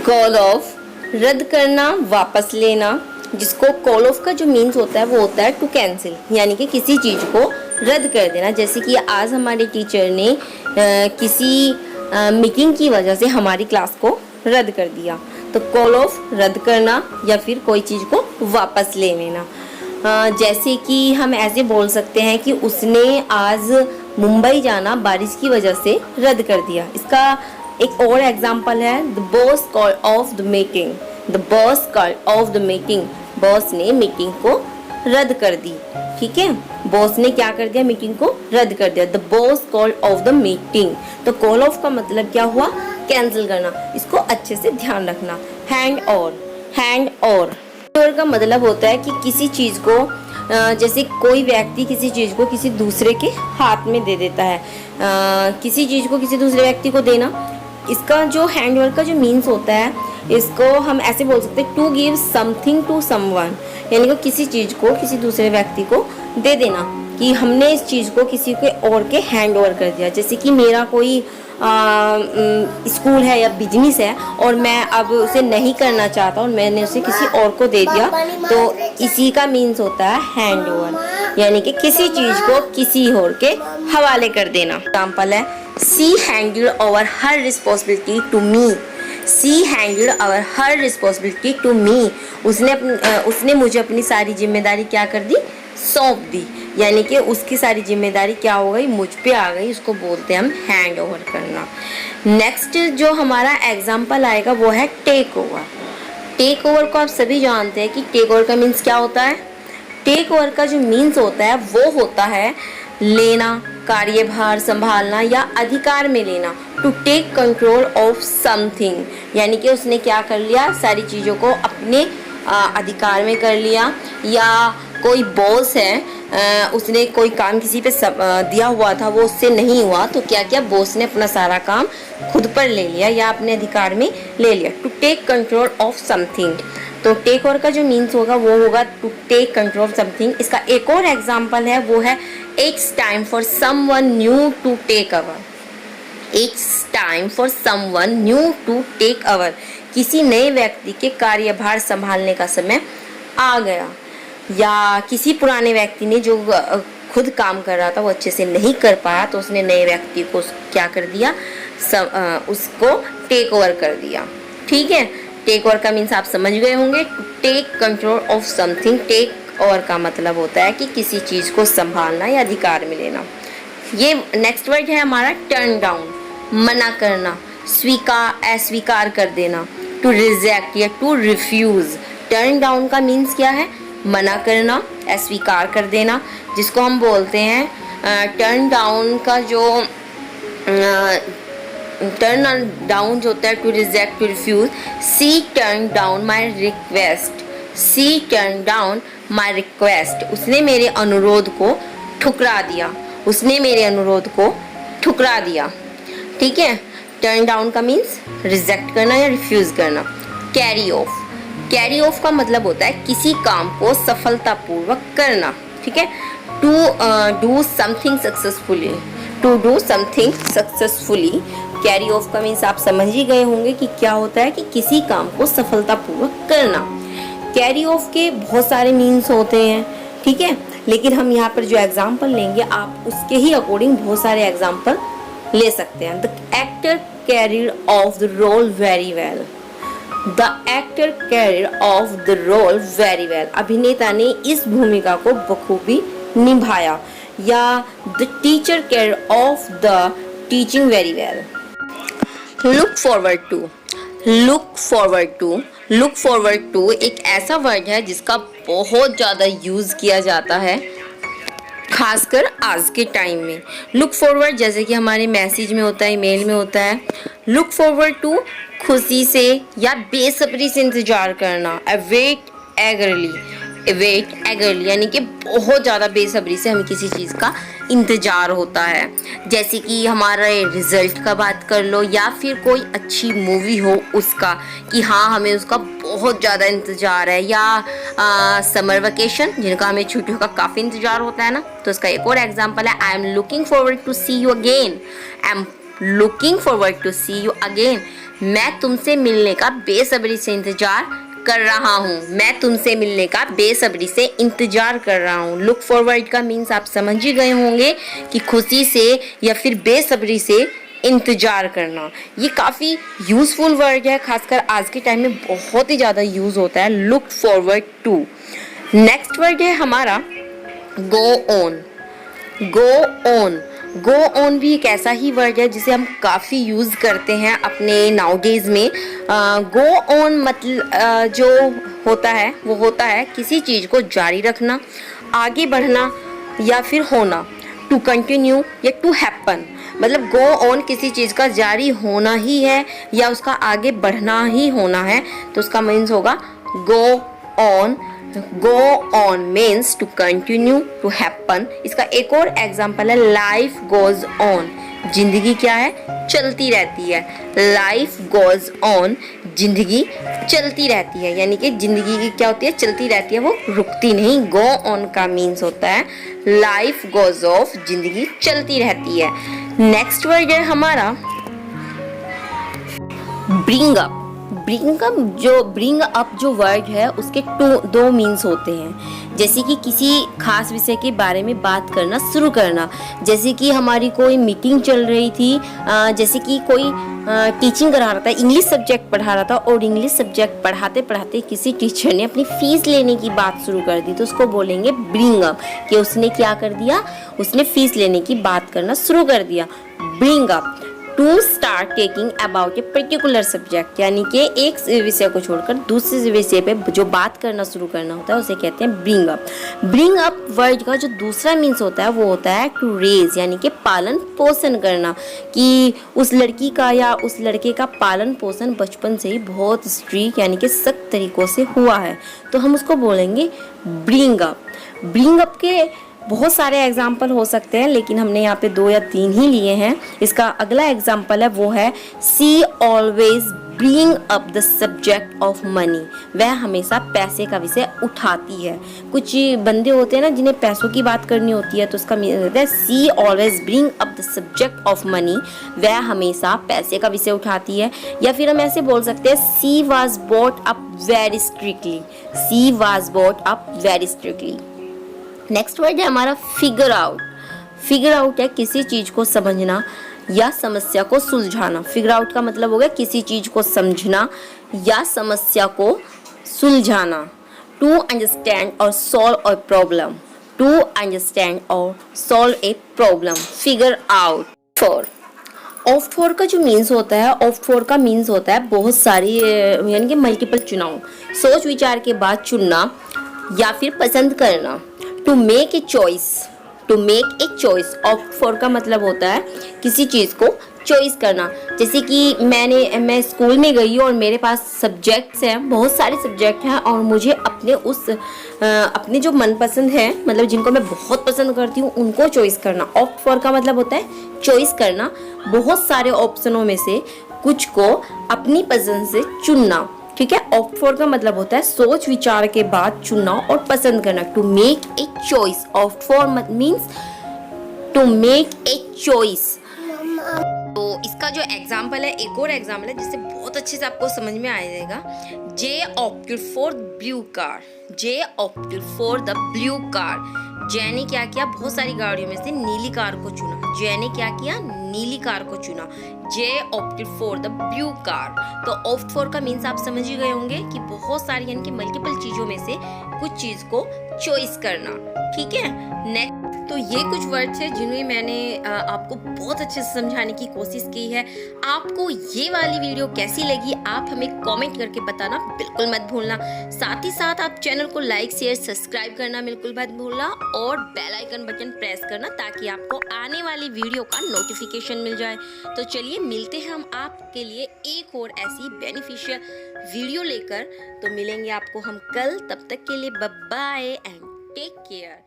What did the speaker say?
Call of रद्द करना, वापस लेना, जिसको कॉल ऑफ का जो मीन्स होता है वो होता है टू कैंसिल, यानी कि किसी चीज़ को रद्द कर देना। जैसे कि आज हमारे टीचर ने किसी मीटिंग की वजह से हमारी क्लास को रद्द कर दिया, तो कॉल ऑफ रद्द करना या फिर कोई चीज़ को वापस ले लेना। जैसे कि हम ऐसे बोल सकते हैं कि उसने आज मुंबई जाना बारिश की वजह से रद्द कर दिया। इसका एक और एग्जाम्पल है the boss call of the meeting. The boss call of the meeting, boss ने मीटिंग को रद्द कर दी। ठीक है, बॉस ने क्या कर दिया, मीटिंग को रद्द कर दिया। The boss call of the meeting. तो कॉल ऑफ का मतलब क्या हुआ, कैंसिल करना। इसको अच्छे से ध्यान रखना। हैंड ओवर, हैंड ओवर का मतलब होता है कि किसी चीज़ को जैसे कोई व्यक्ति किसी चीज़ को किसी दूसरे के हाथ में दे देता है, किसी चीज़ को किसी दूसरे व्यक्ति को देना। इसका जो हैंड ओवर का जो मीन्स होता है, इसको हम ऐसे बोल सकते हैं to give something to someone, यानी कि किसी चीज़ को किसी दूसरे व्यक्ति को दे देना, कि हमने इस चीज़ को किसी के और के हैंड ओवर कर दिया। जैसे कि मेरा कोई स्कूल है या बिजनेस है और मैं अब उसे नहीं करना चाहता और मैंने उसे किसी और को दे दिया, तो इसी का मीन्स होता है हैंड ओवर, यानी कि किसी चीज़ को किसी और के हवाले कर देना। एग्जाम्पल है she handed over her responsibility to me. She handed over her responsibility to me. उसने मुझे अपनी सारी जिम्मेदारी क्या कर दी, सौंप दी, यानी कि उसकी सारी जिम्मेदारी क्या हो गई, मुझ पे आ गई। उसको बोलते हैं हम हैंड ओवर करना। नेक्स्ट जो हमारा एग्जाम्पल आएगा वो है टेक ओवर। टेक ओवर को आप सभी जानते हैं कि टेक ओवर का मीन्स क्या होता है। टेक ओवर का जो मीन्स होता है वो होता है लेना, कार्यभार संभालना या अधिकार में लेना। To take control of something, यानी कि उसने क्या कर लिया, सारी चीज़ों को अपने अधिकार में कर लिया। या कोई बॉस है, उसने कोई काम किसी पे दिया हुआ था, वो उससे नहीं हुआ, तो क्या किया, बॉस ने अपना सारा काम खुद पर ले लिया या अपने अधिकार में ले लिया। To take control of something. तो टेक ओवर का जो मीन्स होगा वो होगा to take control of something. इसका एक और एग्जाम्पल है वो है it's time for someone new to take over. It's time for someone new to take over. किसी नए व्यक्ति के कार्यभार संभालने का समय आ गया, या किसी पुराने व्यक्ति ने जो खुद काम कर रहा था वो अच्छे से नहीं कर पाया, तो उसने नए व्यक्ति को क्या कर दिया, उसको टेक ओवर कर दिया। ठीक है, टेक ओवर का मीन्स आप समझ गए होंगे। To take control of something. Take over का मतलब होता है कि किसी चीज़ को संभालना या अधिकार में लेना। ये नेक्स्ट वर्ड है हमारा टर्न डाउन, मना करना, अस्वीकार कर देना। टू रिजेक्ट या टू रिफ्यूज। टर्न डाउन का मीन्स क्या है, मना करना, अस्वीकार कर देना, जिसको हम बोलते हैं टर्न डाउन का जो टर्न डाउन जो होता है to reject, to refuse. She turn down my request. She turn down my request. उसने मेरे अनुरोध को ठुकरा दिया। उसने मेरे अनुरोध को ठुकरा दिया। ठीक है, टर्न डाउन का मीन्स रिजेक्ट करना या रिफ्यूज करना। Carry off. कैरी ऑफ का मतलब होता है किसी काम को सफलतापूर्वक करना। ठीक है, to do something successfully. To do something successfully. Carry off का मीन्स आप समझ ही गए होंगे कि क्या होता है, कि किसी काम को सफलतापूर्वक करना। कैरी ऑफ के बहुत सारे मीन्स होते हैं, ठीक है, लेकिन हम यहाँ पर जो एग्जाम्पल लेंगे आप उसके ही अकॉर्डिंग बहुत सारे एग्जाम्पल ले सकते हैं। The actor carried off the role very well. The actor carried off the role very well. अभिनेता ने इस भूमिका को बखूबी निभाया। या the teacher carried off the teaching very well. Look forward to. Look forward to. Look forward to एक ऐसा वर्ड है जिसका बहुत ज़्यादा यूज़ किया जाता है, खासकर आज के टाइम में। लुक फॉरवर्ड जैसे कि हमारे मैसेज में होता है, ईमेल में होता है। लुक फॉरवर्ड टू खुशी से या बेसब्री से इंतजार करना। Await eagerly. अवेट एगरली यानी कि बहुत ज़्यादा बेसब्री से हमें किसी चीज़ का इंतज़ार होता है। जैसे कि हमारा रिज़ल्ट का बात कर लो, या फिर कोई अच्छी मूवी हो उसका, कि हाँ हमें उसका बहुत ज़्यादा इंतज़ार है। या समर वेकेशन जिनका हमें छुट्टियों का काफ़ी इंतज़ार होता है ना, तो उसका एक और एग्जांपल है I am looking forward to see you again. I am looking forward to see you again. मैं तुमसे मिलने का बेसब्री से इंतजार कर रहा हूँ। मैं तुमसे मिलने का बेसब्री से इंतजार कर रहा हूँ। लुक फॉरवर्ड का मीन्स आप समझ ही गए होंगे कि खुशी से या फिर बेसब्री से इंतजार करना। ये काफ़ी यूज़फुल वर्ड है, खासकर आज के टाइम में बहुत ही ज़्यादा यूज़ होता है, look forward to. Next word है हमारा go on. Go on, go on भी एक ऐसा ही वर्ड है जिसे हम काफ़ी यूज़ करते हैं अपने नाउडेज में। गो ऑन मतलब जो होता है वो होता है किसी चीज़ को जारी रखना, आगे बढ़ना या फिर होना। टू कंटिन्यू या टू हैपन, मतलब गो ऑन किसी चीज़ का जारी होना ही है या उसका आगे बढ़ना ही होना है, तो उसका मीन्स होगा go on. Go on means to continue, to happen. इसका एक और एग्जाम्पल है लाइफ गोज ऑन। जिंदगी क्या है? चलती रहती है। लाइफ गोज ऑन, जिंदगी चलती रहती है, यानी कि जिंदगी की क्या होती है? चलती रहती है, वो रुकती नहीं। गो ऑन का मीन्स होता है लाइफ गोज ऑफ, जिंदगी चलती रहती है। नेक्स्ट वर्ड है हमारा ब्रिंग अप। ब्रिंग अप जो वर्ड है उसके दो मीन्स होते हैं। जैसे कि किसी खास विषय के बारे में बात करना, शुरू करना। जैसे कि हमारी कोई मीटिंग चल रही थी, जैसे कि कोई टीचिंग करा रहा था, इंग्लिश सब्जेक्ट पढ़ा रहा था और इंग्लिश सब्जेक्ट पढ़ाते पढ़ाते किसी टीचर ने अपनी फीस लेने की बात शुरू कर दी, तो उसको बोलेंगे ब्रिंग अप, कि उसने क्या कर दिया? उसने फीस लेने की बात करना शुरू कर दिया। Bring up, to start talking about a particular subject, यानी कि एक विषय को छोड़कर दूसरे विषय पे जो बात करना शुरू करना होता है उसे कहते हैं bring up. Bring up word का जो दूसरा मीन्स होता है वो होता है टू रेज, यानी कि पालन पोषण करना, कि उस लड़की का या उस लड़के का पालन पोषण बचपन से ही बहुत स्ट्रिक्ट यानी कि सख्त तरीकों से हुआ है, तो हम उसको बोलेंगे ब्रिंग अप। ब्रिंग अप के बहुत सारे एग्जाम्पल हो सकते हैं, लेकिन हमने यहाँ पे 2 या 3 ही लिए हैं। इसका अगला एग्जाम्पल है वो है she always bring up the subject of money. वह हमेशा पैसे का विषय उठाती है। कुछ बंदे होते हैं ना जिन्हें पैसों की बात करनी होती है, तो उसका मीनिंग होता है she always bring up the subject of money. वह हमेशा पैसे का विषय उठाती है। या फिर हम ऐसे बोल सकते हैं she was brought up very strictly. She was brought up very strictly. Next word है हमारा फिगर आउट। फिगर आउट है किसी चीज को समझना या समस्या को सुलझाना। फिगर आउट का मतलब हो गया किसी चीज को समझना या समस्या को सुलझाना। टू अंडरस्टैंड और solve a problem. To understand और solve a problem. Figure out. For, opt for का जो मीन्स होता है, ऑप्ट फॉर का मीन्स होता है बहुत सारी, यानी कि मल्टीपल चुनाव, सोच विचार के बाद चुनना या फिर पसंद करना। To make a choice. To make a choice. Opt for का मतलब होता है किसी चीज़ को चॉइस करना। जैसे कि मैं स्कूल में गई और मेरे पास सब्जेक्ट्स हैं, बहुत सारे सब्जेक्ट हैं, और मुझे अपने जो मनपसंद है, मतलब जिनको मैं बहुत पसंद करती हूँ, उनको चॉइस करना। ऑप्ट फॉर का मतलब होता है चॉइस करना, बहुत सारे ऑप्शनों में से कुछ को अपनी पसंद से चुनना। ठीक है। ऑप्ट फॉर का मतलब होता है सोच विचार के बाद चुनना और पसंद करना। To make a choice. Opt for means to make a choice. तो इसका जो एग्जाम्पल है, एक और एग्जाम्पल है जिससे बहुत अच्छे से आपको समझ में आ जाएगा। Jay opted for blue car. Jay opted for the blue car. Jay ने क्या किया? बहुत सारी गाड़ियों में से नीली कार को चुना। जय ने क्या किया? नीली कार को चुना। Jay opted for the blue car. तो ऑप्ट फॉर का मीन्स आप समझ ही गए होंगे कि बहुत सारी यानी कि मल्टीपल चीजों में से कुछ चीज को चॉइस करना। ठीक है। नेक्स्ट, तो ये कुछ वर्ड्स है जिन्हें मैंने आपको बहुत अच्छे से समझाने की कोशिश की है। आपको ये वाली वीडियो कैसी लगी आप हमें कमेंट करके बताना बिल्कुल मत भूलना। साथ ही साथ आप चैनल को लाइक शेयर सब्सक्राइब करना बिल्कुल मत भूलना और बेल आइकन बटन प्रेस करना ताकि आपको आने वाली वीडियो का नोटिफिकेशन मिल जाए। तो चलिए मिलते हैं हम आपके लिए एक और ऐसी बेनिफिशियल वीडियो लेकर। तो मिलेंगे आपको हम कल, तब तक के लिए bye bye and take care.